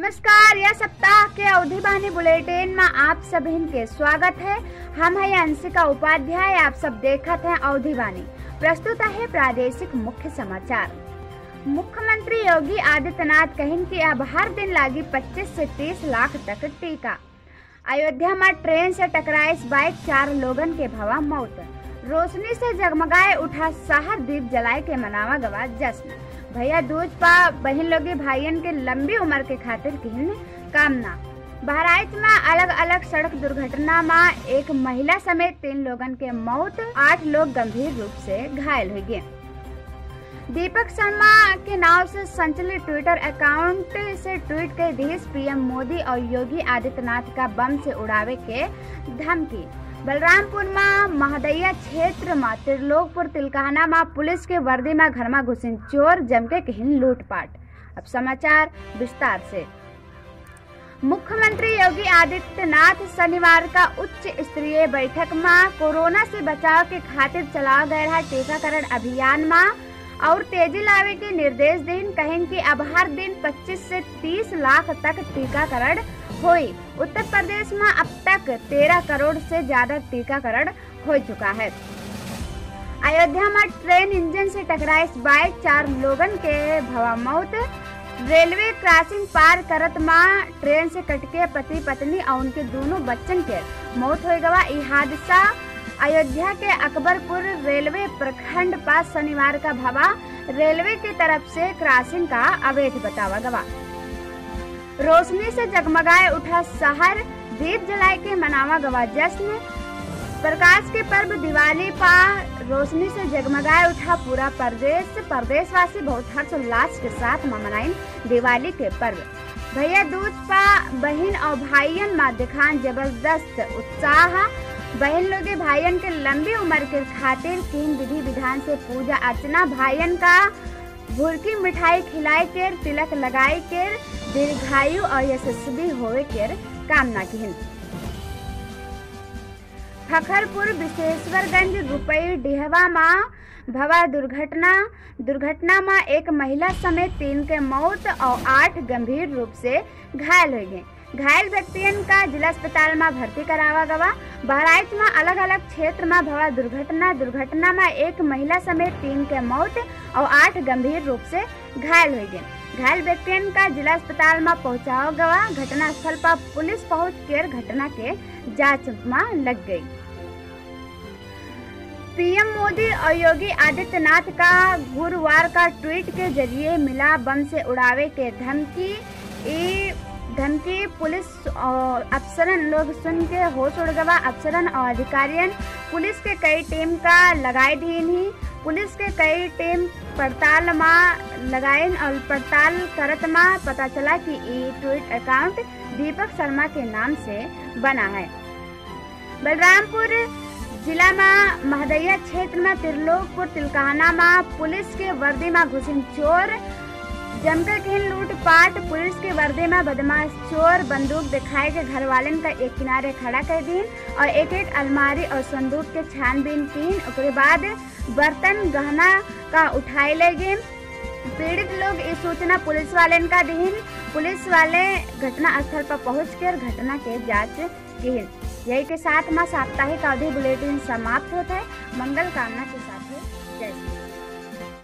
नमस्कार। यह सप्ताह के अवधि वाणी बुलेटिन में आप सभी के स्वागत है। हम है अंशिका उपाध्याय। आप सब देखत हैं अवधि वाणी। प्रस्तुत है प्रादेशिक मुख्य समाचार। मुख्यमंत्री योगी आदित्यनाथ कहिन कि अब हर दिन लागी 25 से 30 लाख तक टीका। अयोध्या में ट्रेन से टकराए बाइक, 4 लोगन के भवा मौत। रोशनी से जगमगाए उठा शहर, दीप जलाए के मनावा गवा जश्न। भैया दूज पा बहन लोगी भाईयन के लंबी उम्र के खातिर किन कामना। बहराइच में अलग अलग सड़क दुर्घटना में एक महिला समेत 3 लोगन के मौत, 8 लोग गंभीर रूप से घायल हो गए। दीपक शर्मा के नाम से संचालित ट्विटर अकाउंट से ट्वीट कर दी पीएम मोदी और योगी आदित्यनाथ का बम से उड़ावे के धमकी। बलरामपुर में महदैया क्षेत्र में त्रिलोकपुर तिलकाना में पुलिस के वर्दी में घर में घुसिन चोर, जमके कहिन लूटपाट। अब समाचार विस्तार से। मुख्यमंत्री योगी आदित्यनाथ शनिवार का उच्च स्तरीय बैठक में कोरोना से बचाव के खातिर चलाया गया टीकाकरण अभियान में और तेजी लावे के निर्देश दिन कहें कि अब हर दिन 25 से 30 लाख तक टीकाकरण हुई। उत्तर प्रदेश में अब तक 13 करोड़ से ज्यादा टीकाकरण हो चुका है। अयोध्या में ट्रेन इंजन से टकराए बाइक, 4 लोगन के भवा मौत। रेलवे क्रॉसिंग पार करत में ट्रेन से कटके पति पत्नी और उनके दोनों बच्चन के मौत हो गवा। यह हादसा अयोध्या के अकबरपुर रेलवे प्रखंड पास शनिवार का भवा रेलवे की तरफ से क्रॉसिंग का अवैध बतावा गवा। रोशनी से जगमगाए उठा शहर, दीप जलाए के मनावा गवा जश्न। प्रकाश के पर्व दिवाली पा रोशनी से जगमगाए उठा पूरा प्रदेशवासी बहुत हर्षोल्लास के साथ मनाइन दिवाली के पर्व। भैया दूज पा बहन और भाईयन में दिखान जबरदस्त उत्साह। बहन लोग भाईयन के लंबी उम्र के खातिर 3 विधि विधान से पूजा अर्चना। भाईयन का भुरकी मिठाई खिलाए के, तिलक लगाए के, दीर्घायु और यशस्वी होवे के कामना की। फखरपुर विशेश्वरगंज रुपई डिहवा में भवा दुर्घटना में एक महिला समेत 3 के मौत और 8 गंभीर रूप से घायल हो गए। घायल व्यक्तियन का जिला अस्पताल में भर्ती करावा गवा। बहराइच में अलग अलग क्षेत्र में भवा दुर्घटना में एक महिला समेत 3 के मौत और 8 गंभीर रूप से घायल हो गए। घायल व्यक्तियन का जिला अस्पताल में पहुंचावा गवा। घटना स्थल पर पुलिस पहुंच कर घटना के जांच में लग गई। पीएम मोदी और योगी आदित्यनाथ का गुरुवार का ट्वीट के जरिए मिला बम से उड़ावे के धमकी पुलिस और अफसरन लोग सुन के होश उड़ गवा। अफसरन और अधिकारियन पुलिस के कई टीम का लगाए दीन ही। पुलिस के कई टीम पड़ताल में लगाइन और पड़ताल करत में पता चला कि ये ट्वीट अकाउंट दीपक शर्मा के नाम से बना है। बलरामपुर जिला में महदैया क्षेत्र में त्रिलोकपुर तिलकाना में पुलिस के वर्दी में घुसिन चोर, जमकर कहीं लूटपाट। पुलिस के वर्दी में बदमाश चोर बंदूक दिखाए के घर वालन का एक किनारे खड़ा कर दीन और एक अलमारी और संदूक के छानबीन कीन। उसके बाद बर्तन गहना का उठाए ले गए। पीड़ित लोग इस सूचना पुलिस वालन का दीन। पुलिस वाले घटना स्थल पर पहुंचकर घटना के जांच की। यही के साथ में साप्ताहिक अवधि बुलेटिन समाप्त होता है। मंगल कामना के साथ जय श्री।